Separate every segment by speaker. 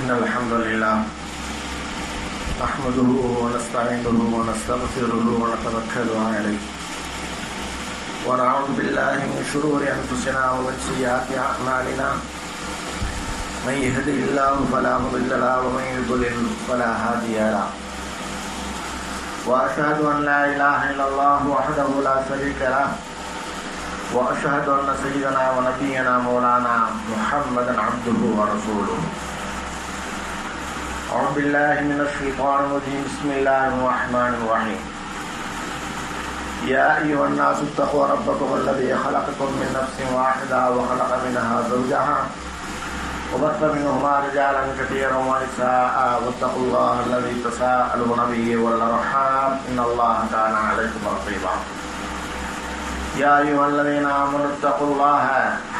Speaker 1: إن الحمد لله نحمده ونستعينه ونستغفره ونتوكل عليه ونعوذ بالله من شرور أنفسنا ومن سيئات أعمالنا من يهده الله فلا مضل له ومن يضلل فلا هادي له وأشهد أن لا إله إلا الله وحده لا شريك له وأشهد أن سيدنا ونبينا مولانا محمدا عبده ورسوله. أعوذ بالله من الشيطان الرجيم. بسم الله الرحمن الرحيم. يا أيها الناس اتقوا ربكم الذي خلقكم من نفس واحدة وخلق منها زوجها وبث منهما رجالا كثيرا ونساء واتقوا الله الذي تساءلون به والأرحام إن الله كان عليكم رقيبا. يا أيها الذين آمنوا اتقوا الله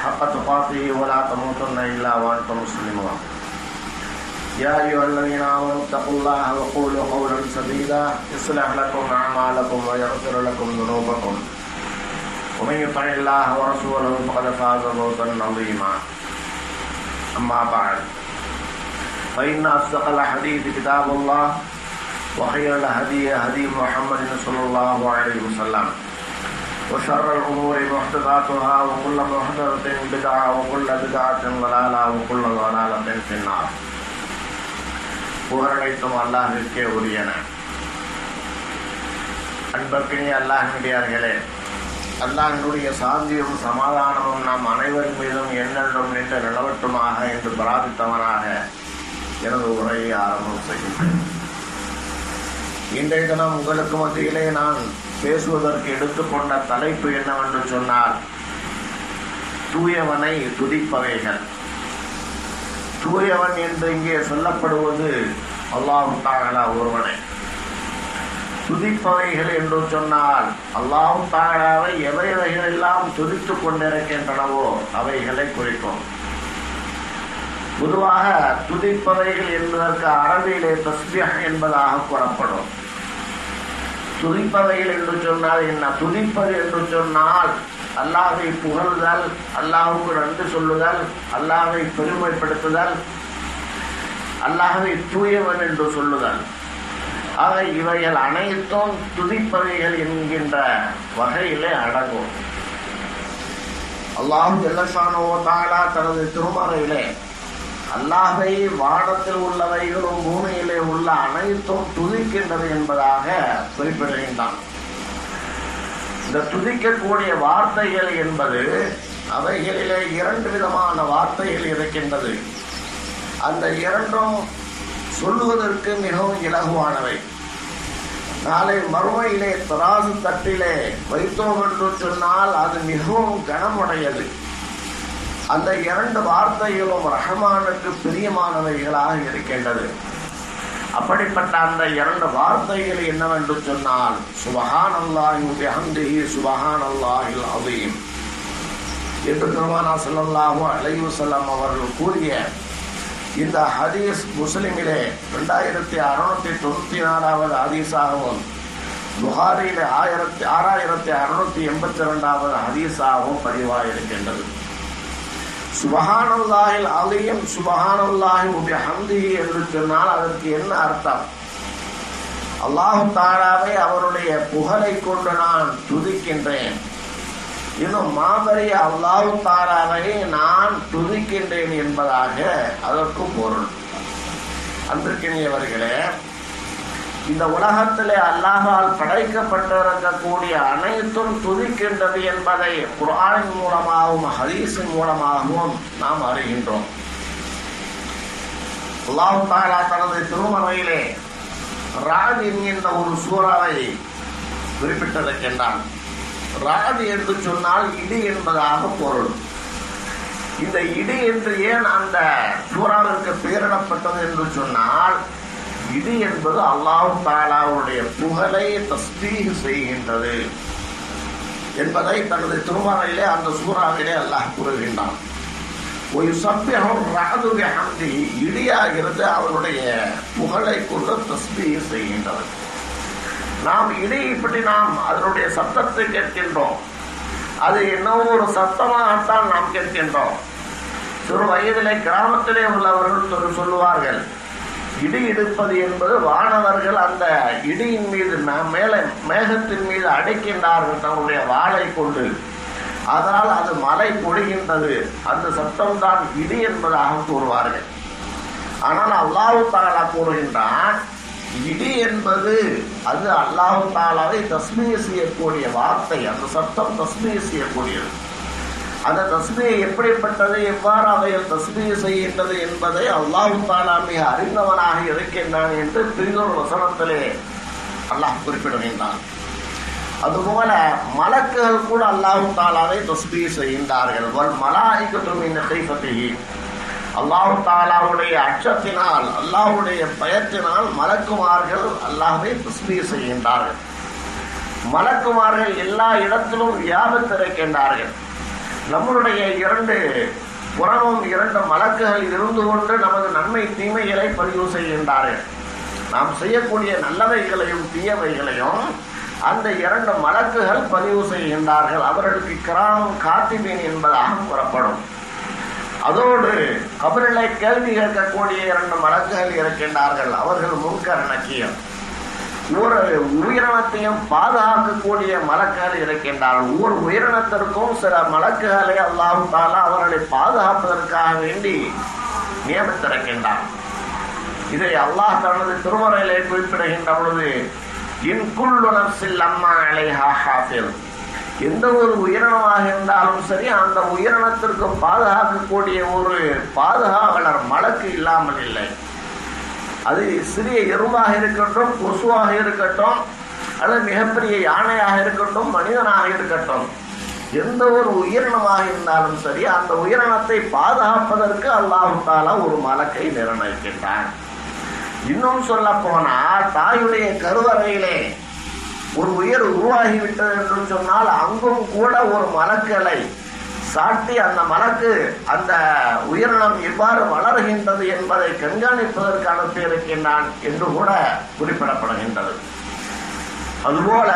Speaker 1: حق تقاته ولا تموتن إلا وأنتم مسلمون. يا أيها الذين آمنوا اتقوا الله وقولوا قولا سديدا يصلح لكم أعمالكم ويغفر لكم ذنوبكم ومن يطع الله ورسوله فقد فاز فوزا عظيما. أما بعد فإن أصدق الحديث كتاب الله وخير الهدي هدي محمد صلى الله عليه وسلم وشر الأمور محدثاتها وكل محدثة بدعة وكل بدعة ضلالة وكل ضلالة في النار. புகழனைத்தும் அல்லாஹ்விற்கே உரியன. அன்பர்க்கினிய அல்லாஹ்விடையார்களே, அல்லாஹ்வினுடைய சாந்தியும் சமாதானமும் நாம் அனைவரின் மீதும் என்னென்றும் நின்று நிலவட்டுமாக என்று பிரார்த்தித்தவனாக எனது உரையை ஆரம்பம் செய்கின்றேன். இன்றைய தினம் உங்களுக்கு மத்தியிலே நான் பேசுவதற்கு எடுத்துக்கொண்ட தலைப்பு என்னவென்று சொன்னால், தூயவனை துதிப்பவைகள். தூயவன் என்று இங்கே சொல்லப்படுவது அல்லாஹ் தஆலா ஒருவனை. துதிப்பவைகள் என்று சொன்னால் அல்லாஹ் தஆலாவை எவைகளெல்லாம் துதித்துக் கொண்டிருக்கின்றனவோ அவைகளை குறிக்கும். பொதுவாக துதிப்பவைகள் என்பதற்கு அரபியிலே தஸ்பீஹ் என்பதாக கூறப்படும். துதிப்பவைகள் என்று சொன்னால் என்ன? துதிப்பது என்று சொன்னால் அல்லாஹ்வை புகழ்தல், அல்லாஹ்வுக்கு நன்றி சொல்லுதல், அல்லாஹ்வை பெருமைப்படுத்துதல், அல்லாஹ்வை தூயவன் என்று சொல்லுதல். ஆக இவைகள் அனைத்தும் துதிப்பவைகள் என்கின்ற வகையிலே அடங்கும். அல்லாஹ் ஜல்லஷானஹு வ தஆலா தனது திருமறையிலே அல்லாஹ்வை வானத்தில் உள்ளவைகளும் பூமியிலே உள்ள அனைத்தும் துதிக்கின்றது என்பதாக குறிப்பிடுகின்றான். இந்த துதிக்கக்கூடிய வார்த்தைகள் என்பது அவைகளிலே இரண்டு விதமான வார்த்தைகள் இருக்கின்றது. அந்த இரண்டும் சொல்லுவதற்கு மிகவும் இலகுவானவை. நாளை மறுமையிலே தராசு தட்டிலே வைத்தோம் என்று சொன்னால் அது மிகவும் கனமுடையது. அந்த இரண்டு வார்த்தைகளும் ரஹ்மானுக்கு பிரியமானவைகளாக இருக்கின்றது. அப்படிப்பட்ட அந்த இரண்டு வார்த்தைகள் என்னவென்று சொன்னால், சுபஹானல்லாஹி வ பிஹம்திஹி சுபஹானல்லாஹில் அஸீம் என்று பெருமானார் ஸல்லல்லாஹு அலைஹி வஸல்லம் அவர்கள் கூறிய இந்த ஹதீஸ் முஸ்லிமிலே 2694வது ஹதீஸாகவும் புகாரியிலே 6682வது ஹதீஸாகவும் பதிவாயிருக்கின்றது. சுபஹானல்லாஹில் அஸீம் சுபஹானல்லாஹி வ பிஹம்திஹி என்று சொன்னால் அதற்கு என்ன அர்த்தம்? அல்லாஹ் தஆலாவை அவருடைய புகழை கொண்டு நான் துதிக்கின்றேன். இன்னும் மாபெரிய அல்லாஹ் தஆலாவை நான் துதிக்கின்றேன் என்பதாக அதற்கு பொருள். அன்பிற்கினியவர்களே, இந்த உலகத்திலே அல்லாஹால் படைக்கப்பட்டிருக்கக்கூடிய அனைத்தும் துதிக்கின்றது என்பதை குர்ஆனின் மூலமாகவும் ஹதீஸின் மூலமாகவும் நாம் அறிகின்றோம். அல்லாஹ் தஆலா தனது திருமறையிலே ராத் என்கின்ற ஒரு சூறாவை குறிப்பிட்டிருக்கின்றான். ராத் என்று சொன்னால் இடி என்பதாக பொருள். இந்த இடி என்று ஏன் அந்த சூறாவிற்கு பெயரிடப்பட்டது என்று சொன்னால், இது என்பது அல்லாஹ் தஆலாவுடைய புகழை தஸ்பீஹ் செய்கின்றது என்பதை தனது திருமறையிலே அந்த சூறாவிலே அல்லாஹ் கூறுகின்றான். இடியாகிறது அவருடைய புகழை கொண்டு தஸ்பீஹ் செய்கின்றது. நாம் இடியை பற்றி நாம் அதனுடைய சத்தத்தை கேட்கின்றோம். அது என்ன ஒரு சத்தமாகத்தான் நாம் கேட்கின்றோம். சிறு வயதிலே கிராமத்திலே உள்ளவர்கள் சொல்லுவார்கள், இடி இடிப்பது என்பது வானவர்கள் அந்த இடியின் மீது மேலே மேகத்தின் மீது அடைக்கின்றார்கள் தன்னுடைய வாளை கொண்டு, அதனால் அது மழை பொழிகின்றது, அந்த சத்தம் தான் இடி என்பதாக கூறுவார்கள். ஆனால் அல்லாஹ் தஆலா கூறுகின்றான், இடி என்பது அது அல்லாஹ் தஆலாவை தஸ்பீஹ் செய்யக்கூடிய வார்த்தை, அந்த சத்தம் தஸ்பீஹ் செய்யக்கூடியது. அந்த தஸ்பீஹ் எப்படிப்பட்டது, எவ்வாறு அவைகள் தஸ்பீஹ் செய்கின்றது என்பதை அல்லாஹ் தஆலா மிக அறிந்தவனாக இருக்கின்றான் என்று பிரிதொரு வசனத்திலே அல்லாஹ் குறிப்பிடுகின்றான். அதுபோல மலக்குகள் கூட அல்லாஹ் தஆலாவை தஸ்பீஹ் செய்கின்றார்கள். வல் மலாயிகத்து மின் கைஃபத்திஹி, அல்லாஹ் தஆலாவுடைய அச்சத்தினால், அல்லாஹ்வுடைய பயத்தினால் மலக்குமார்கள் அல்லாஹ்வை தஸ்பீஹ் செய்கின்றார்கள். மலக்குமார்கள் எல்லா இடத்திலும் வியாபித்திருக்கின்றார்கள். நம்மளுடைய இரண்டு புறமும் இரண்டு மலக்குகள் இருந்து கொண்டு நமது நன்மை தீமைகளை பதிவு செய்கின்றார்கள். நாம் செய்யக்கூடிய நல்லவைகளையும் தீயவைகளையும் அந்த இரண்டு மலக்குகள் பதிவு செய்கின்றார்கள். அவர்களுக்கு கிராமம் காத்திபீன் என்பதாக கூறப்படும். அதோடு கபரிலே கேள்வி கேட்கக்கூடிய இரண்டு மலக்குகள் இருக்கின்றார்கள். அவர்கள் முன்கர் நக்கீர். ஒரு உயிரினத்தையும் பாதுகாக்கக்கூடிய மலக்குகள் இருக்கின்றார்கள். ஒவ்வொரு உயிரினத்திற்கும் சில மலக்குகளை அல்லாஹ் தஆலா அவர்களை பாதுகாப்பதற்காக வேண்டி நியமித்திருக்கின்றார். இதை அல்லாஹ் தனது திருமறையிலே குறிப்பிடுகின்ற பொழுது, இன் குல்லு நஃப்ஸின் லம்மா அலைஹா ஹாஃபிஸ், எந்த ஒரு உயிரினமாக இருந்தாலும் சரி அந்த உயிரினத்திற்கு பாதுகாக்கக்கூடிய ஒரு பாதுகாவலர் மலக்கு இல்லாமல் இல்லை. அது சிறிய எறும்பாக இருக்கட்டும், கொசுவாக இருக்கட்டும், அல்லது மிகப்பெரிய யானையாக இருக்கட்டும், மனிதனாக இருக்கட்டும், எந்த ஒரு உயிரினமாக இருந்தாலும் சரி அந்த உயிரினத்தை பாதுகாப்பதற்கு அல்லாஹ் தஆலா ஒரு மலக்கை நிர்ணயிக்கின்றான். இன்னும் சொல்ல போனால், தாயுடைய கருவறையிலே ஒரு உயிர் உருவாகிவிட்டது என்று சொன்னால் அங்கும் கூட ஒரு மலக்களை சாட்டி அந்த மலக்கு அந்த உயிரினம் எவ்வாறு வளர்கின்றது என்பதை கண்காணிப்பதற்கு அனுப்பியிருக்கின்றான் என்று கூட குறிப்பிடப்படுகின்றது. அதுபோல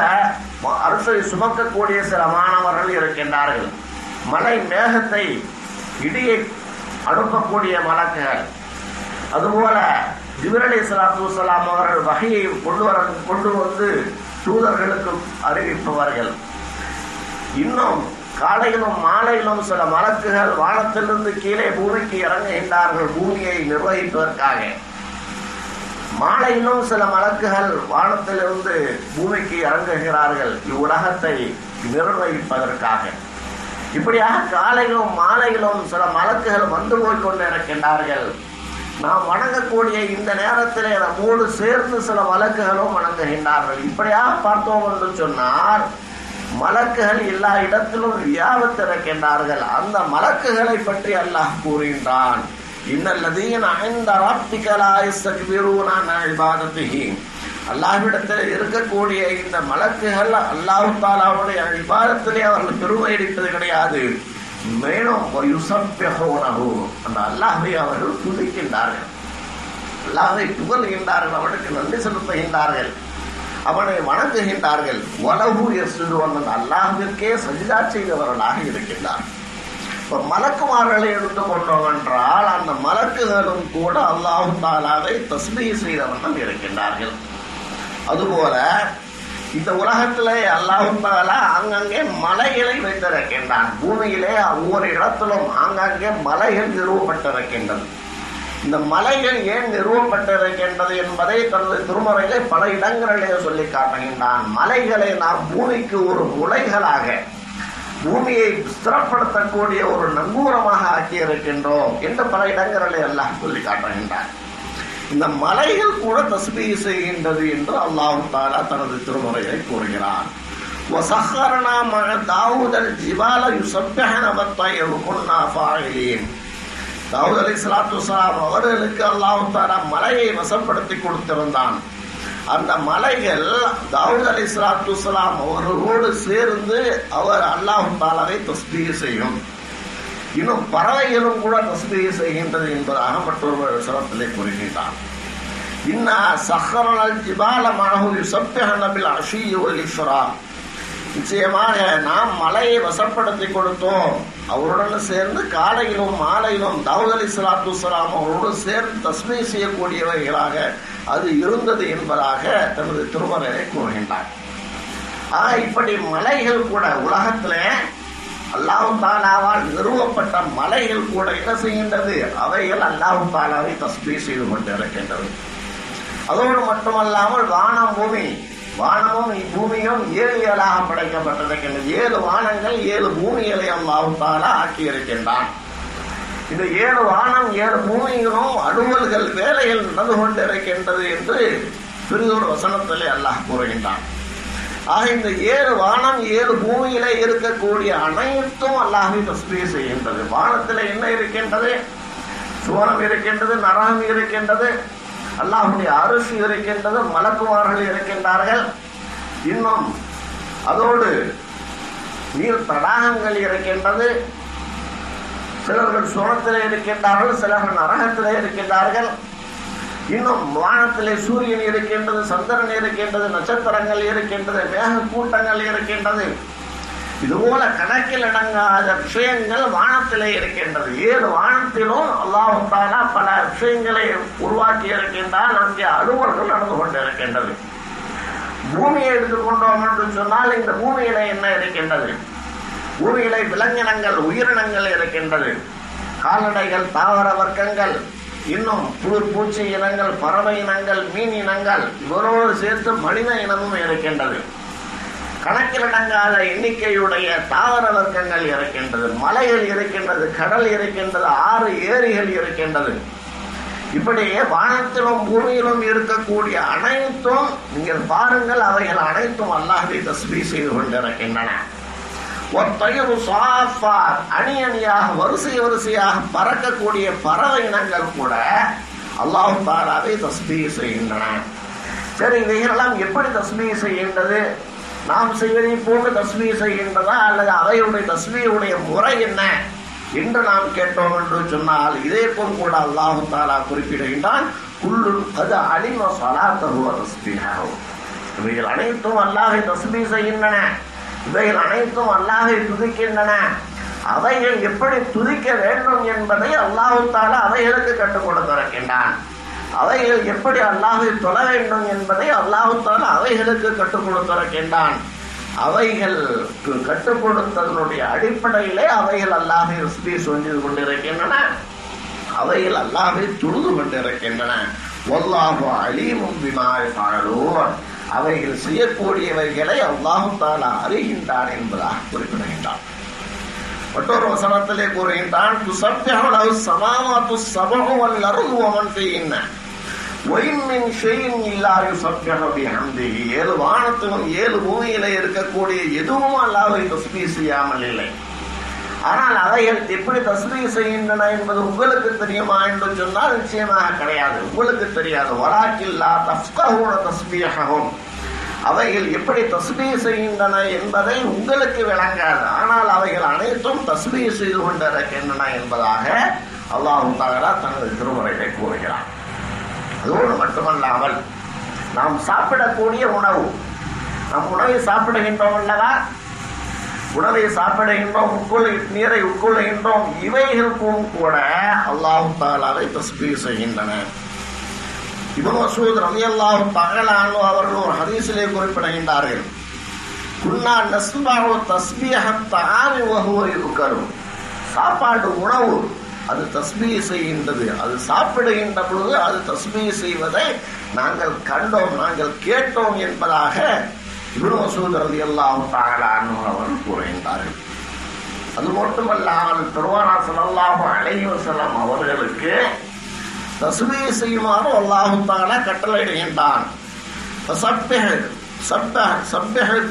Speaker 1: அரசை சுமக்கக்கூடிய சில மாணவர்கள் இருக்கின்றார்கள். மலை மேகத்தை இடியை அனுப்பக்கூடிய மலக்குகள். அதுபோல ஜிப்ரீல் அலைஹிஸ்ஸலாத்து வஸ்ஸலாம் அவர்கள் வஹீயை கொண்டு வந்து தூதர்களுக்கு அறிவிப்பவர்கள். இன்னும் காலையிலும் மாலையிலும் சில மலக்குகள் வானத்திலிருந்து கீழே பூமிக்கு இறங்குகின்றார்கள் பூமியை நிர்வகிப்பதற்காக. மாலையிலும் சில மலக்குகள் வானத்திலிருந்து பூமிக்கு இறங்குகிறார்கள் இவ்வுலகத்தை நிர்வகிப்பதற்காக. இப்படியாக காலையிலும் மாலையிலும் சில மலக்குகள் வந்து போய்கொண்டிருக்கின்றார்கள். நாம் வணங்கக்கூடிய இந்த நேரத்திலே நம்மோடு சேர்ந்து சில மலக்குகளும் வணங்குகின்றார்கள். இப்படியாக பார்த்தோம் என்று சொன்னால் மலக்குகள் எல்லா இடத்திலும் வியாபித்திருக்கின்றார்கள். அந்த மலக்குகளை பற்றி அல்லாஹ் கூறுகின்றான், இன்னல்லதீன இன்த ரப்பிக லா யஸ்தக்பிரூன அன் இபாதத்திஹி. அல்லாஹ்விடத்தில் இருக்கக்கூடிய இந்த மலக்குகள் அல்லாஹ் தஆலாவுடைய இபாதத்திலே அவர்கள் பெருமை அடிப்பது கிடையாது. மேலும் யுஸப்பிஹூனஹு, அந்த அல்லாஹ்வை அவர்கள் துதிக்கின்றார்கள், அல்லாஹ்வை புகழ்கின்றார்கள், அவனுக்கு நன்றி செலுத்துகின்றார்கள், அவனை வணங்குகின்றார்கள். வலஹு யஸ்ஜுது, அந்த அல்லாஹ்விற்கே சஜ்தா செய்தவர்களாக இருக்கின்றார். இப்ப மலக்குமார்களை எடுத்துக்கொண்டோம் என்றால் அந்த மலக்குகளும் கூட அல்லாஹ் தஆலாவை தஸ்பீஹ் செய்தவர்கள் இருக்கின்றார்கள். அதுபோல இந்த உலகத்திலே அல்லாஹ் தஆலா அங்கங்கே மலைகளை வைத்திருக்கின்றான். பூமியிலே ஒவ்வொரு இடத்திலும் ஆங்காங்கே மலைகள் நிறுவப்பட்டிருக்கின்றது. இந்த மலைகள் ஏன் நிறுவப்பட்டிருக்கின்றது என்பதை தனது திருமறையிலே பல இடங்களிலே சொல்லி காட்டுகின்றான். மலைகளை நாம் பூமிக்கு ஒரு முளைகளாக, பூமியை ஸ்திரப்படுத்தக்கூடிய ஒரு நங்கூரமாக ஆக்கி இருக்கின்றோம் என்று பல இடங்களிலே அல்லாஹ் சொல்லி காட்டுகின்றான். இந்த மலைகள் கூட தஸ்பீஹ் செய்கின்றது என்று அல்லாஹ் தஆலா தனது திருமறையை கூறுகிறான். வஸஹர்னா மஅ தாவூதல் ஜிபால யுஸப்பிஹுன வத்-தய்ரு குன்னா ஃபாயிலீன். தாவூத் அலைஹிஸ்ஸலாத்து வஸ்ஸலாம் அவர்களுக்கு அல்லாஹ் தஆலா மலையை வசப்படுத்தி கொடுத்திருந்தான். அந்த மலைகள் தாவூத் அலைஹிஸ்ஸலாத்து வஸ்ஸலாம் அவர்களோடு சேர்ந்து அவர் அல்லாஹ் தஆலாவை தஸ்பீஹ் செய்யும். இன்னும் பறவைகளும் கூட தஸ்பீஹ் செய்கின்றது என்பதாக மற்றொரு வசனத்திலே கூறுகின்றான். இன்னா சஹ்ரனல் ஜிபால மஅஹு யுஸப்பிஹுன பில் அஷிய்யி வல் இஷ்ராக். நிச்சயமாக நாம் மலையை வசப்படுத்தி கொடுத்தோம். அவருடன் சேர்ந்து காலையிலும் மாலையிலும் தாவூத் அலைஹிஸ்ஸலாத்து வஸ்ஸலாம் அவரோடு சேர்ந்து தஸ்பீஹ் செய்யக்கூடியவைகளாக அது இருந்தது என்பதாக தனது திருமறையை கூறுகின்றார். இப்படி மலைகள் கூட உலகத்திலே அல்லாஹ் தஆலாவால் நிறுவப்பட்ட மலைகள் கூட என்ன செய்கின்றது? அவைகள் அல்லாஹ் தஆலாவை தஸ்பீஹ் செய்து கொண்டிருக்கின்றது. அதோடு மட்டுமல்லாமல் வானமும் பூமியும் 7 ஏழாக படைக்கப்பட்டிருக்கின்றது. 7 வானங்கள் 7 பூமிகளை அல்லாஹ் தஆலா ஆக்கியிருக்கின்றான். இந்த 7 வானம் 7 பூமிகளும் அலுவல்கள் வேலைகள் நடந்து கொண்டிருக்கின்றது என்று பிரிதொரு வசனத்திலே அல்லாஹ் கூறுகின்றான். இந்த 7 வானம் 7 பூமியிலே இருக்கக்கூடிய அனைத்தும் அல்லாஹ்வை தஸ்பீஹ் செய்கின்றது. வானத்தில் என்ன இருக்கின்றது? சுவனம் இருக்கின்றது, நரகம் இருக்கின்றது, அல்லாஹ்வுடைய அரிசி இருக்கின்றது, மலக்குமார்கள் இருக்கின்றார்கள், இன்னும் அதோடு நீர் தடாகங்கள் இருக்கின்றது. சிலர்கள் சுவனத்திலே இருக்கின்றார்கள், சிலர்கள் நரகத்திலே இருக்கின்றார்கள். இன்னும் வானத்திலே சூரியன் இருக்கின்றது, சந்திரன் இருக்கின்றது, நட்சத்திரங்கள் இருக்கின்றது, மேக கூட்டங்கள் இருக்கின்றது. இதுபோல கணக்கில் அடங்காத விஷயங்கள் வானத்திலே இருக்கின்றது. 7 வானத்திலும் அல்லாஹ் தஆலா பல விஷயங்களை உருவாக்கி இருக்கின்றால் அங்கே அலுவல்கள் நடந்து கொண்டிருக்கின்றது. பூமியை எடுத்துக்கொண்டோம் என்று சொன்னால் இந்த பூமியில என்ன இருக்கின்றது? பூமியில விலங்கினங்கள், உயிரினங்கள் இருக்கின்றது, கால்நடைகள், தாவர வர்க்கங்கள், இன்னும் புழு பூச்சி இனங்கள், பறவை இனங்கள், மீன் இனங்கள், இவரோடு சேர்த்து மனித இனமும் இருக்கின்றது. கணக்கிலடங்காத எண்ணிக்கையுடைய தாவர வர்க்கங்கள் இருக்கின்றது, மலைகள் இருக்கின்றது, கடல் இருக்கின்றது, 6 ஏரிகள் இருக்கின்றது. இப்படி வானத்திலும் பூமியிலும் இருக்கக்கூடிய அனைத்தும் நீங்கள் பாருங்கள், அவைகள் அனைத்தும் அல்லாஹ்வை தஸ்பீஹ் செய்து கொண்டிருக்கின்றன. அணி அணியாக வரிசையாக பறக்கக்கூடிய பறவை இனங்கள் கூட அல்லாஹ் தஆலாவை தஸ்பீஹ் செய்கின்றன. சரி, இவைகளெல்லாம் எப்படி தஸ்பீஹ் செய்கின்றது? நாம் செய்வதை போன்று தஸ்பீஹ் செய்கின்றதா அல்லது அவையுடைய தஸ்பீஹுடைய முறை என்ன என்று நாம் கேட்டோம் என்று சொன்னால் இதே போல் கூட அல்லாஹ் தஆலா குறிப்பிடுகின்றான், குல்லுன் கத் அலிம ஸலாத்தஹு வ தஸ்பீஹஹு. இவைகள் அனைத்தும் அல்லாஹ்வை தஸ்பீஹ் செய்கின்றன, இவைகள் அனைத்தும் அல்லாஹ்வை துதிக்கின்றன. அவைகள் எப்படி துதிக்க வேண்டும் என்பதை அல்லாஹ் தஆலா அவைகளுக்கு கற்றுக் கொடுத்திருக்கின்றான். அவைகள் எப்படி அல்லாஹ்வை தொழ வேண்டும் என்பதை அல்லாஹ் தஆலா அவைகளுக்கு கற்றுக் கொடுத்திருக்கின்றான். அவைகளுக்கு கற்றுக் கொடுத்ததனுடைய அடிப்படையிலே அவைகள் அல்லாஹ்வை தஸ்பீஹ் செய்து கொண்டிருக்கின்றன, அவைகள் அல்லாஹ்வை தொழுது கொண்டிருக்கின்றன. வல்லாஹு அலீமும் பிமா யஃஅலூன். அவைகள் செய்யக்கூடியவைகளை அல்லாஹ் தஆலா அறிகின்றான் என்பதாக குறிப்பிடுகின்றான். மற்றொரு வசனத்திலே கூறுகின்றான், துஸப்பிஹு லஹு ஸமாவாத்து ஸப்உ வல் அர்து வ மன் ஃபீஹின்ன வ இன் மின் ஷைஇன் இல்லா யுஸப்பிஹு பிஹம்திஹி. 7 வானத்திலும் 7 பூமியிலே இருக்கக்கூடிய எதுவும் அல்லாஹ்வை தஸ்பீஹ் செய்யாமல் இல்லை. ஆனால் அவைகள் எப்படி தஸ்பீஹ் செய்கின்றன என்பது உங்களுக்கு தெரியுமா என்று சொன்னால் நிச்சயமாக கிடையாது, உங்களுக்கு தெரியாது. வலாக்கின் லா தஃப்கஹூன தஸ்பீஹஹும். அவைகள் எப்படி தஸ்பீஹ் செய்கின்றன என்பதை உங்களுக்கு விளங்காது, ஆனால் அவைகள் அனைத்தும் தஸ்பீஹ் செய்து கொண்டிருக்கின்றன என்பதாக அல்லாஹ் தஆலா தனது திருமறையை கூறுகிறார். அதோடு மட்டுமல்லாமல் நாம் சாப்பிடக்கூடிய உணவு, நம் உணவை சாப்பிடுகின்றோம் அல்லவா, உணவை சாப்பிடுகின்றோம், நீரை உட்கொள்கின்றோம், இவைகளுக்கும் கூட அல்லாஹ் தஆலாவை தஸ்பீஹ் செய்கின்றன. இப்னு மஸ்ஊத் ரலியல்லாஹு தஆலா அன்ஹு அவர்கள் ஒரு ஹதீஸிலே குறிப்பிடுகின்றார்கள், குன்னா நஸ்மஉ தஸ்பீஹத் தஆமி வ ஹுவ யுக்கரு. சாப்பாடு, உணவு அது தஸ்பீஹ் செய்கின்றது, அது சாப்பிடுகின்ற பொழுது அது தஸ்பீஹ் செய்வதை நாங்கள் கண்டோம், நாங்கள் கேட்டோம் என்பதாக இப்னு மஸ்ஊத் ரலியல்லாஹு தஆலா அன்ஹு அவர்கள் கூறுகின்றார்கள். அது மட்டுமல்லாமல் பெருமானார் ஸல்லல்லாஹு அலைஹி வஸல்லம் அவர்களுக்கு தஸ்பீஹ் செய்யுமாறு அல்லாஹ் தஆலா கட்டளையிடுகின்றான். சப்பிஹ்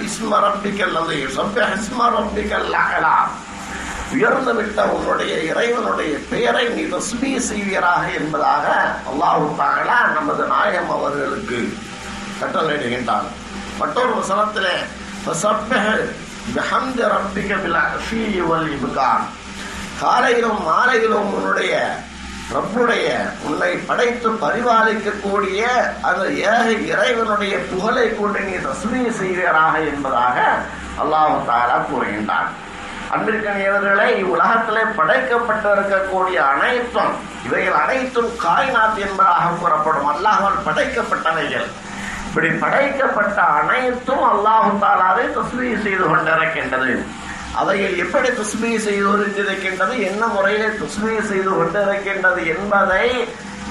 Speaker 1: இஸ்ம ரப்பிக்கல் அஸீம், சப்பிஹ் இஸ்ம ரப்பிக்கல் அலா. உயர்ந்து விட்ட உன்னுடைய இறைவனுடைய பெயரை நீ தஸ்பீஹ் செய்வீராக என்பதாக அல்லாஹ் தஆலா நமது நாயகம் அவர்களுக்கு கட்டளையிடுகின்றான். மற்றொரு வசனத்திலே ஃபஸப்பிஹ் பிஹம்தி ரப்பிக பில் அஷீ வல் இப்கார். காலையிலும் மாலையிலும் உன்னுடைய ரப்புடைய உன்னை படைத்து பரிபாலிக்கக்கூடிய அந்த ஏக இறைவனுடைய புகழை கொண்டு நீ தஸ்பீஹ் செய்வீராக என்பதாக அல்லாஹ் தஆலா கூறுகின்றான். அன்பிற்கனியவர்களே, உலகத்திலே படைக்கப்பட்டிருக்கக்கூடிய அனைத்தும், இவைகள் அனைத்தும் காயினாத் என்பதாக கூறப்படும். அல்லாஹ்வால் படைக்கப்பட்டவைகள். இப்படி படைக்கப்பட்ட அனைத்தும் அல்லாஹ் தஆலாவை தஸ்பீஹ் செய்து கொண்டிருக்கின்றது. அவைகள் எப்படி தஸ்பீஹ் செய்து கொண்டிருக்கின்றது, என்ன முறையிலே தஸ்பீஹ் செய்து கொண்டிருக்கின்றது என்பதை,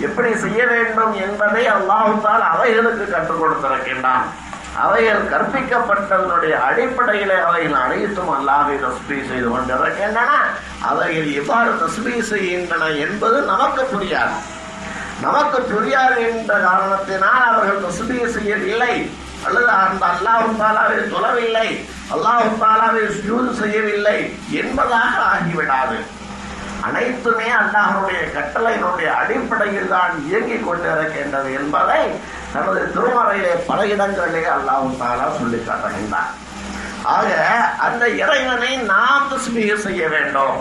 Speaker 1: எப்படி செய்ய வேண்டும் என்பதை அல்லாஹ் தஆலா அவைகளுக்கு கற்றுக் கொடுத்திருக்கின்றான். அவைகள் கற்பிக்கப்பட்டதனுடைய அடிப்படையிலே அவைகள் அனைத்தும் அல்லாஹ்வை தஸ்பீஹ் செய்து கொண்டிருக்கின்றன. அவைகள் எவ்வாறு தஸ்பீஹ் செய்கின்றன என்பது நமக்கு புரியாது. நமக்கு புரியாது என்ற காரணத்தினால் அவர்கள் தஸ்பீஹ் செய்யவில்லை, அல்லது அந்த அல்லாஹ் தஆலாவை தொழவில்லை, அல்லாஹ் தஆலாவை சுஜூது செய்யவில்லை என்பதாக ஆகிவிடாது. அனைத்துமே அல்லாஹ்வுடைய கட்டளையினுடைய அடிப்படையில் தான் இயங்கிக் கொண்டிருக்கின்றது என்பதை தனது திருமறையிலே பல இடங்களிலே அல்லாஹ் தஆலா சொல்லி காட்டுகின்றார். ஆக அந்த இறைவனை நாம் தஸ்பீஹ் செய்ய வேண்டும்.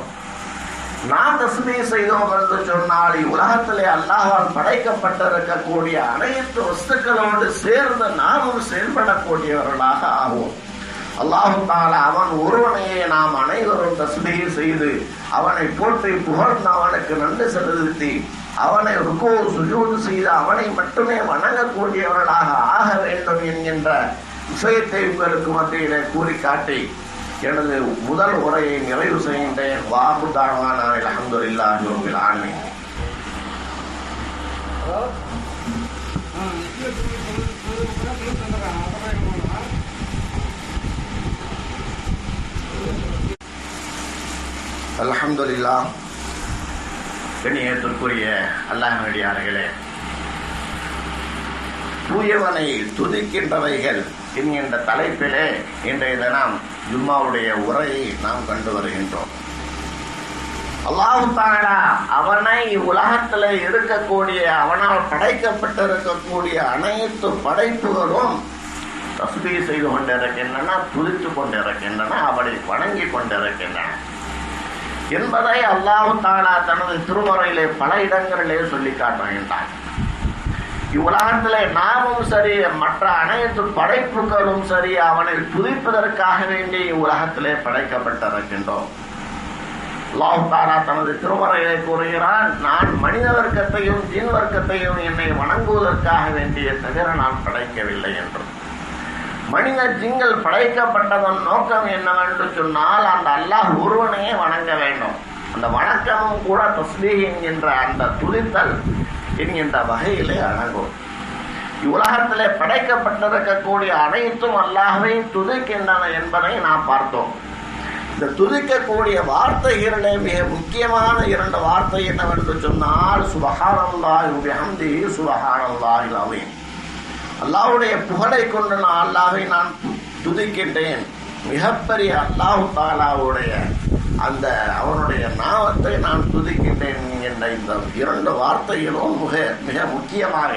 Speaker 1: நாம் தஸ்பீஹ் செய்தோம் என்று சொன்னால் உலகத்திலே அல்லாஹ்வால் படைக்கப்பட்டிருக்கக்கூடிய அனைத்து வஸ்துக்களோடு சேர்ந்து நாமும் செயல்படக்கூடியவர்களாக ஆகும். அல்லாஹ் தஆலா அவன் ஒருவனையே நாம் அனைவரும் தஸ்பீஹ் செய்து அவனை போற்றி புகழ்ந்து அவனுக்கு நன்றி செலுத்தி அவனை ருக்கூ சுஜூது செய்து அவனை மட்டுமே வணங்கக்கூடியவர்களாக ஆக வேண்டும் என்கின்ற விஷயத்தை உங்களுக்கு மத்தியிலே கூறி காட்டி எனது முதல் உரையை நிறைவு செய்கின்றேன். வாஹு தஅவானா அல்ஹம்துலில்லாஹி ரப்பில் ஆலமீன். அல்ஹம்துலில்லாஹ். கண்ணியத்திற்குரிய அல்லாஹ்வினடியார்களே, தூயவனை துதிக்கின்றவைகள் என்கின்ற தலைப்பிலே இன்றைய தினம் ஜும்மாவுடைய உரையை நாம் கண்டு வருகின்றோம். அல்லாஹ் தஆலா அவனை உலகத்தில் இருக்கக்கூடிய, அவனால் படைக்கப்பட்டிருக்கக்கூடிய அனைத்து படைப்புகளும் தஸ்பீஹ் செய்து கொண்டிருக்கின்றன, துதித்துக் கொண்டிருக்கின்றன, அவனை வணங்கி கொண்டிருக்கின்றன என்பதை அல்லாஹ் தஆலா தனது திருமறையிலே பல இடங்களிலே சொல்லி காட்டுகின்றான். இவ்வுலகத்திலே நாமும் சரி, மற்ற அனைத்து படைப்புகளும் சரி, அவனை துதிப்பதற்காக வேண்டி இவ்வுலகத்திலே படைக்கப்பட்டிருக்கின்றோம். அல்லாஹ் தஆலா தனது திருமறையிலே கூறுகிறான், நான் மனித வர்க்கத்தையும் ஜின் வர்க்கத்தையும் என்னை வணங்குவதற்காக வேண்டிய தவிர நான் படைக்கவில்லை என்று. மனித ஜின்கள் படைக்கப்பட்டதன் நோக்கம் என்னவென்று சொன்னால் அந்த அல்லாஹ் ஒருவனையே வணங்க வேண்டும். அந்த வணக்கமும் கூட தஸ்பீஹ் என்கின்ற அந்த துதித்தல் என்கின்ற வகையிலே அடங்கும். இவ்வுலகத்திலே படைக்கப்பட்டிருக்கக்கூடிய அனைத்தும் அல்லாஹ்வை துதிக்கின்றன என்பதை நாம் பார்த்தோம். இந்த துதிக்கக்கூடிய வார்த்தைகளிலே மிக முக்கியமான இரண்டு வார்த்தை என்னவென்று சொன்னால் சுப்ஹானல்லாஹி வ பிஹம்திஹி சுப்ஹானல்லாஹில் அஸீம். அல்லாஹ்வுடைய புகழை கொண்டு நான் அல்லாஹ்வை நான் துதிக்கின்றேன். மிகப்பெரிய அல்லாஹ் தஆலாவுடைய அந்த அவனுடைய நாமத்தை நான் துதிக்கின்றேன் என்கின்ற இந்த இரண்டு வார்த்தைகளும் மிக முக்கியமாக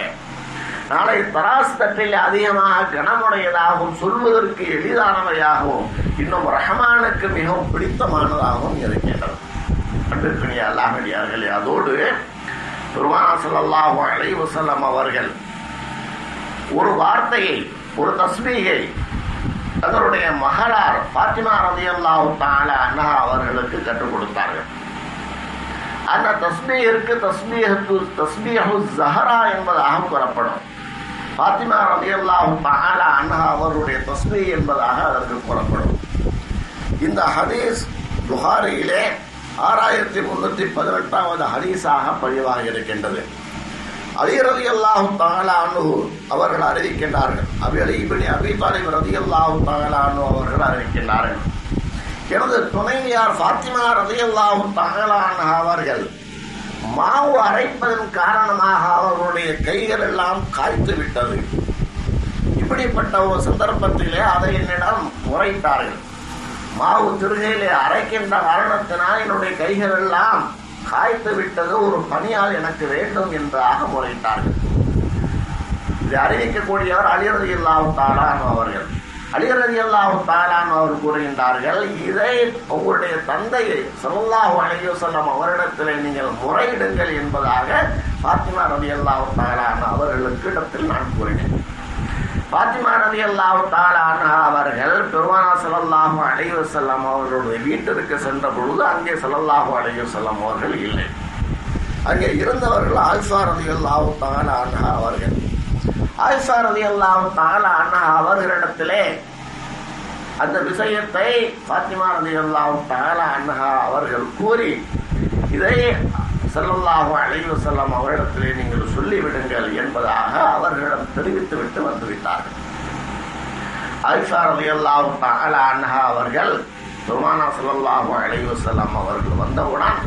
Speaker 1: நாளை தராசு தட்டில் அதிகமாக கனமுடையதாகவும் சொல்வதற்கு எளிதானவையாகவும் இன்னும் ரஹ்மானுக்கு மிகவும் பிடித்தமானதாகவும் இருக்கின்றது. அன்பிற்குரிய அல்லாஹ்வினடியார்களே, அதோடு பெருமானார் ஸல்லல்லாஹு அலைஹி வஸல்லம் அவர்கள் ஒரு வார்த்தையை, ஒரு தஸ்பீஹை தங்களுடைய மகளார் ஃபாத்திமா ரலியல்லாஹு தஆலா அன்ஹா அவர்களுக்கு கற்றுக் கொடுத்தார்கள். அந்த தஸ்பீஹிற்கு தஸ்பீஹு ஸஹரா என்பதாக கூறப்படும். ஃபாத்திமா ரலியல்லாஹு தஆலா அன்ஹா அவருடைய தஸ்பீஹ் என்பதாக அதற்கு கூறப்படும். இந்த ஹதீஸ் புகாரியிலே 6318வது ஹதீஸாக பதிவாக இருக்கின்றது. அலி ரலியல்லாஹு தஆலா அன்ஹு அவர்கள் அறிவிக்கின்றார்கள், அலி இப்னு அபீ தாலிப் ரலியல்லாஹு தஆலா அன்ஹு அவர்கள் அறிவிக்கின்றார்கள், எனது துணைவியார் ஃபாத்திமா ரலியல்லாஹு தஆலா அன்ஹா அவர்கள் மாவு அரைப்பதன் காரணமாக அவர்களுடைய கைகள் எல்லாம் காய்த்து விட்டது. இப்படிப்பட்ட ஒரு சந்தர்ப்பத்திலே அதை என்னிடம் முறையிட்டார்கள். மாவு திருகையிலே அரைக்கின்ற காரணத்தினால் என்னுடைய கைகள் எல்லாம் காய்த்து விட்டது, ஒரு பணியால் எனக்கு வேண்டும் என்றாக முறையிட்டார்கள். இதை அறிவிக்கக்கூடியவர் அலி ரலியல்லாஹு தஆலா அன்ஹு அவர்கள். அலி ரலியல்லாஹு தஆலா அன்ஹு அவர்கள் கூறுகின்றார்கள், இதை உங்களுடைய தந்தையை ஸல்லல்லாஹு அலைஹி வஸல்லம் அவரிடத்திலே நீங்கள் முறையிடுங்கள் என்பதாக ஃபாத்திமா ரலியல்லாஹு தஆலா அன்ஹா அவர்களுக்கு இடத்தில் நான் கூறினேன். பாத்திமா ரலியல்லாஹு தஆலா அன்ஹா அவர்கள் பெருமானார் ஸல்லல்லாஹு அலைஹி வஸல்லம் அவர்களுடைய வீட்டிற்கு சென்ற பொழுது அங்கே ஸல்லல்லாஹு அலைஹி வஸல்லம் அவர்கள் இல்லை. அங்கே இருந்தவர்கள் ஆயிஷா ரலியல்லாஹு தஆலா அன்ஹா அவர்கள். ஆயிஷா ரலியல்லாஹு தஆலா அன்ஹா அவர்களிடத்திலே அந்த விஷயத்தை பாத்திமா ரலியல்லாஹு தஆலா அன்ஹா அவர்கள் கூறி, இதை ஸல்லல்லாஹு அலைஹி வஸல்லம் அவரிடத்திலே நீங்கள் சொல்லிவிடுங்கள் என்பதாக அவர்களிடம் தெரிவித்து விட்டு வந்துவிட்டார்கள். ஆயிஷா ரலியல்லாஹு தஆலா அன்ஹா அவர்கள் பெருமானார் ஸல்லல்லாஹு அலைஹி வஸல்லம் அவர்கள் வந்தவுடன்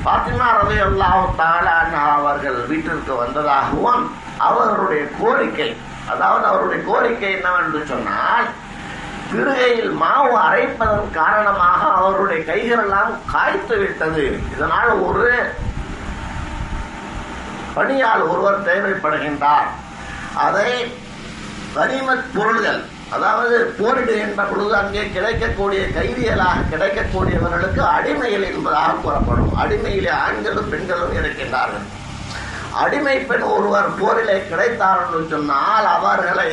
Speaker 1: பாத்திமா ரலியல்லாஹு தஆலா அன்ஹா அவர்கள் வீட்டிற்கு வந்ததாகவும் அவர்களுடைய கோரிக்கை, அதாவது அவருடைய கோரிக்கை என்னவென்று சொன்னால், திருகையில் மாவு அரைப்பதன் காரணமாக அவருடைய கைகள் எல்லாம் காய்த்து விட்டது. இதனால் ஒரு பணியால் ஒருவர் தேவைப்படுகின்றார். அதை கனிமத் பொருள்கள், அதாவது போரிடுகின்ற பொழுது அங்கே கிடைக்கக்கூடிய கைதிகளாக கிடைக்கக்கூடியவர்களுக்கு அடிமைகள் என்பதாக கூறப்படும். அடிமையிலே ஆண்களும் பெண்களும் இருக்கின்றார்கள். அடிமை பெண் ஒருவர் போரிலே கிடைத்தார் என்று சொன்னால் அவர்களை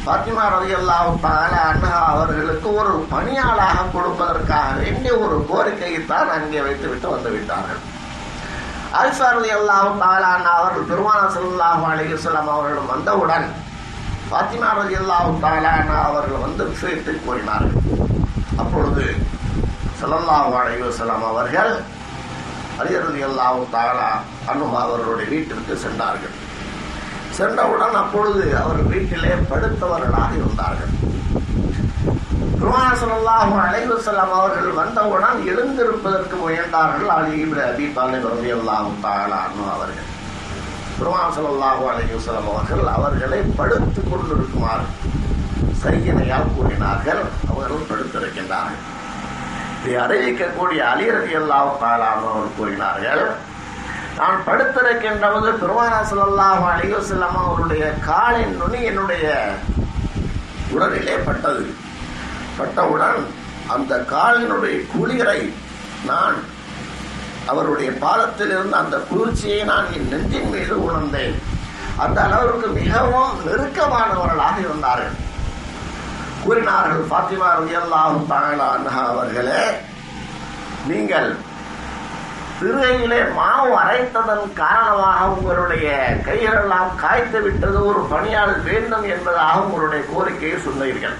Speaker 1: பாத்திமா ரலியல்லாஹு தஆலா அன்ஹா அவர்களுக்கு ஒரு பணியாளாக கொடுப்பதற்காக வேண்டிய ஒரு கோரிக்கையைத்தான் அங்கே வைத்துவிட்டு வந்து விட்டார்கள். ஆயிஷா ரலியல்லாஹு தஆலா அன்ஹா அவர்கள் பெருமானார் ஸல்லல்லாஹு அலைஹி வஸல்லம் அவர்கள் வந்தவுடன் பாத்திமா ரலியல்லாஹு தஆலா அன்ஹா அவர்கள் வந்து விஷயத்தை கூறினார்கள். அப்பொழுது ஸல்லல்லாஹு அலைஹி வஸல்லம் அவர்கள் அலி ரலியல்லாஹு தஆலா அன்ஹு அவர்களுடைய வீட்டிற்கு சென்றார்கள். சென்றவுடன் அப்பொழுது அவர் வீட்டிலே படுத்தவர்களாக இருந்தார்கள். பெருமானார் ஸல்லல்லாஹு அலைஹி வஸல்லம் அவர்கள் வந்தவுடன் எழுந்திருப்பதற்கு முயன்றார்கள். அலி இப்னு அபீ தாலிப் ரலியல்லாஹு தஆலா அன்ஹு அவர்கள் பெருமானார் ஸல்லல்லாஹு அலைஹி வஸல்லம் அவர்கள் அவர்களை படுத்துக் கொண்டிருக்குமாறு சைகையால் கூறினார்கள். அவர்கள் படுத்திருக்கின்றார்கள். இதை அறிவிக்கக்கூடிய அலி ரலியல்லாஹு தஆலா அன்ஹு அவர்கள் கூறினார்கள், நான் படுத்திருக்கின்ற போது பெருமானார் ஸல்லல்லாஹு அலைஹி வஸல்லம் அவருடைய காலின் நுனி என்னுடைய உடலிலே பட்டது. பட்டவுடன் அந்த காலினுடைய குளிரை நான் அவருடைய பாதத்தில் இருந்த அந்த குளிர்ச்சியை நான் என் நெஞ்சின் மீது உணர்ந்தேன். அந்த அளவிற்கு மிகவும் நெருக்கமானவர்களாக இருந்தார்கள். கூறினார்கள், பாத்திமா ரலியல்லாஹு தஆலா அன்ஹா அவர்களே, நீங்கள் திருகையிலே மாவு அரைத்ததன் காரணமாக உங்களுடைய கைகளெல்லாம் காய்த்து விட்டது, ஒரு பணியாள் வேண்டும் என்பதாக உங்களுடைய கோரிக்கையை சொன்னீர்கள்.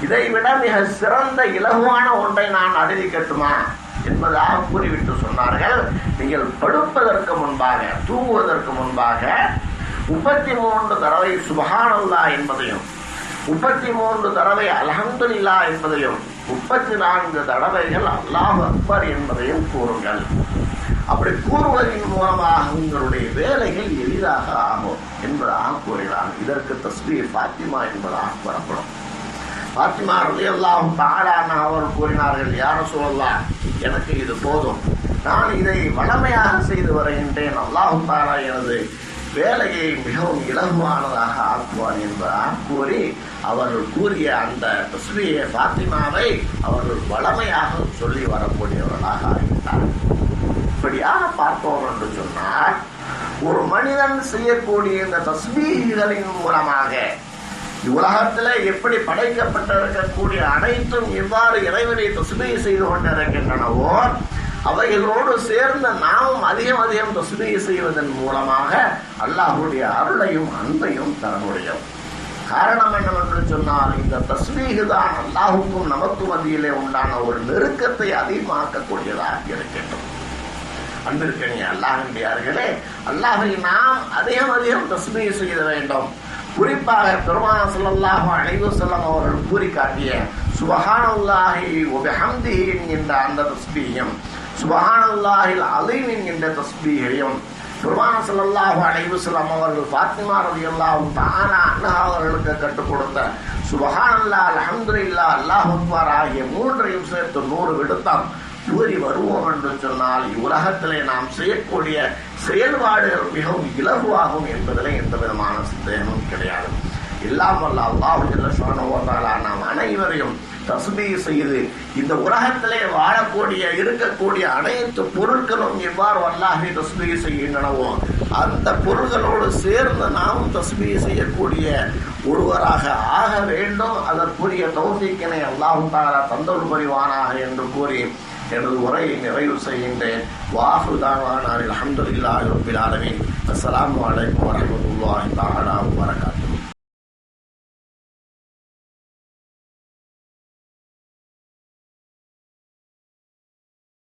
Speaker 1: இதைவிட மிக சிறந்த இலகுவான ஒன்றை நான் அறிவிக்கட்டுமா என்பதாக கூறிவிட்டு சொன்னார்கள், நீங்கள் படுப்பதற்கு முன்பாக, தூங்குவதற்கு முன்பாக 33 தடவை சுப்ஹானல்லாஹ் என்பதையும் 33 தடவை அல்ஹம்துலில்லாஹ் என்பதையும் 34 தடவைகள் அல்லாஹு அக்பர் என்பதையும் கூறுங்கள். அப்படி கூறுவதன் மூலமாக உங்களுடைய வேலைகள் எளிதாக ஆகும் என்பதாக கூறினார். இதற்கு தஸ்பீஹ் ஃபாத்திமா என்பதாக கூறப்படும். ஃபாத்திமா ரலியல்லாஹு தஆலா அன்ஹா அவர்கள் கூறினார்கள், யா ரசூலல்லாஹ், எனக்கு இது போதும், நான் இதை வளமையாக செய்து வருகின்றேன். அல்லாஹு தஆலா எனது வேலையை மிகவும் இலகுவானதாக ஆக்குவார் என்பதாக கூறி அவர்கள் கூறிய அந்த தஸ்பீஹ் ஃபாத்திமாவை அவர்கள் வளமையாக சொல்லி வரக்கூடியவர்களாக ஆகிவிட்டார்கள். இப்படியாக பார்த்தோம் என்று சொன்னால், ஒரு மனிதன் செய்யக்கூடிய இந்த தஸ்பீஹ்களின் மூலமாக உலகத்தில் எப்படி படைக்கப்பட்டிருக்கக்கூடிய அனைத்தும் எவ்வாறு இறைவனை தஸ்பீஹ் செய்து கொண்டிருக்கின்றனவோ அவைகளோடு சேர்ந்த நாமும் அதிகம் அதிகம் தஸ்பீஹ் செய்வதன் மூலமாக அல்லாஹ்வுடைய அருளையும் அன்பையும் தர முடியும். காரணம் என்னவென்று சொன்னால், இந்த தஸ்பீஹ் தான் அல்லாஹுக்கும் நமக்கும் மத்தியிலே உண்டான ஒரு நெருக்கத்தை அதிகமாக்கக்கூடியதாக இருக்கின்றது. அன்பிற்கனிய அல்லாஹ்வியார்களே, அல்லாஹை நாம் அதிகம் அதிகம் தஸ்பீஹ் செய்ய வேண்டும். குறிப்பாக பெருமானார் ஸல்லல்லாஹு அலைஹி வஸல்லம் அவர்கள் கூறி காட்டிய சுப்ஹானல்லாஹி வ பிஹம்திஹி என்கின்ற அந்த தஸ்பீஹையும் சுப்ஹானல்லாஹில் அலீம் என்கின்ற தஸ்பீஹையும் பெருமானார் ஸல்லல்லாஹு அலைஹி வஸல்லம் அவர்கள் ஃபாத்திமா ரலியல்லாஹு தஆலா அன்ஹா அவர்களுக்கு கற்றுக் கொடுத்த சுப்ஹானல்லாஹ், அல்ஹம்துலில்லாஹ், அல்லாஹு அக்பர் ஆகிய மூன்றையும் சேர்த்து 100 விடுத்தம் கூறி வருவோம் என்று சொன்னால் இவ்வுலகத்திலே நாம் செய்யக்கூடிய செயல்பாடுகள் மிகவும் இலகுவாகும் என்பதில் எந்த விதமான சந்தேகமும் கிடையாது. எல்லாம் வல்ல அல்லாஹ் ஜல்ல ஷானஹு வ தஆலா நாம் அனைவரையும் தஸ்பீஹ் செய்து இந்த உலகத்திலே வாழக்கூடிய இருக்கக்கூடிய அனைத்து பொருட்களும் எவ்வாறு அல்லாஹ்வை தஸ்பீஹ் செய்கின்றனவோ அந்த பொருள்களோடு சேர்ந்து நாமும் தஸ்பீஹ் செய்யக்கூடிய ஒருவராக ஆக வேண்டும். அதற்குரிய தௌஃபீக்கினை அல்லாஹ் தஆலா தந்தருள் புரிவானாக என்று கூறி எனது உரையை நிறைவு செய்கின்றேன். வாஹிரு தஅவானா அல்ஹம்துலில்லாஹி ரப்பில் ஆலமீன். அஸ்ஸலாமு அலைக்கும் வரஹ்மத்துல்லாஹி தஆலா வபரகாத்துஹு.